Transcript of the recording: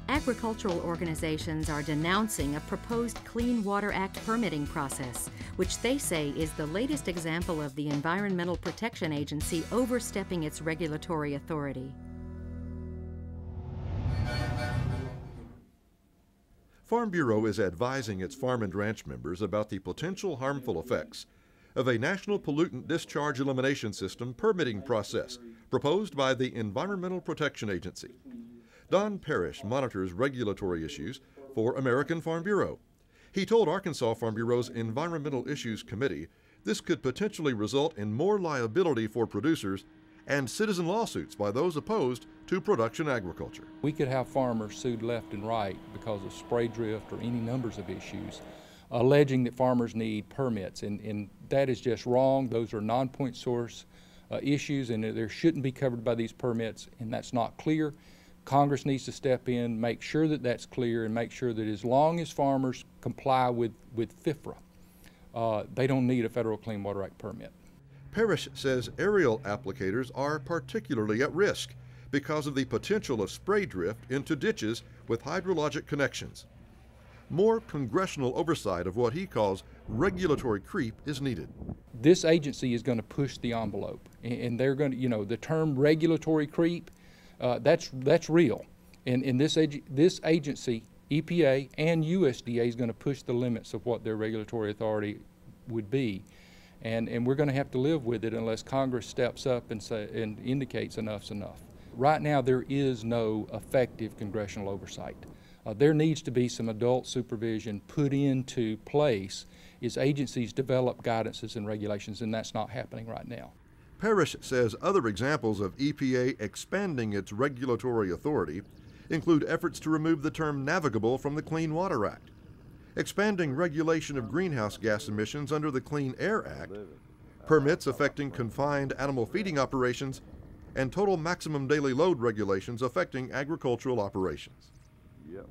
Agricultural organizations are denouncing a proposed Clean Water Act permitting process, which they say is the latest example of the Environmental Protection Agency overstepping its regulatory authority. Farm Bureau is advising its farm and ranch members about the potential harmful effects of a national pollutant discharge elimination system permitting process proposed by the Environmental Protection Agency. Don Parrish monitors regulatory issues for American Farm Bureau. He told Arkansas Farm Bureau's Environmental Issues Committee this could potentially result in more liability for producers and citizen lawsuits by those opposed to production agriculture. We could have farmers sued left and right because of spray drift or any numbers of issues, alleging that farmers need permits, and that is just wrong. Those are non-point source issues, and they shouldn't be covered by these permits, and that's not clear. Congress needs to step in, make sure that that's clear, and make sure that as long as farmers comply with FIFRA, they don't need a federal Clean Water Act permit. Parrish says aerial applicators are particularly at risk because of the potential of spray drift into ditches with hydrologic connections. More congressional oversight of what he calls regulatory creep is needed. This agency is going to push the envelope, and they're going to, you know, the term regulatory creep, that's real. And this agency, EPA and USDA, is going to push the limits of what their regulatory authority would be. And we're going to have to live with it unless Congress steps up and indicates enough's enough. Right now, there is no effective congressional oversight. There needs to be some adult supervision put into place as agencies develop guidances and regulations, and that's not happening right now. Parrish says other examples of EPA expanding its regulatory authority include efforts to remove the term navigable from the Clean Water Act, expanding regulation of greenhouse gas emissions under the Clean Air Act, permits affecting confined animal feeding operations, and total maximum daily load regulations affecting agricultural operations. Yep.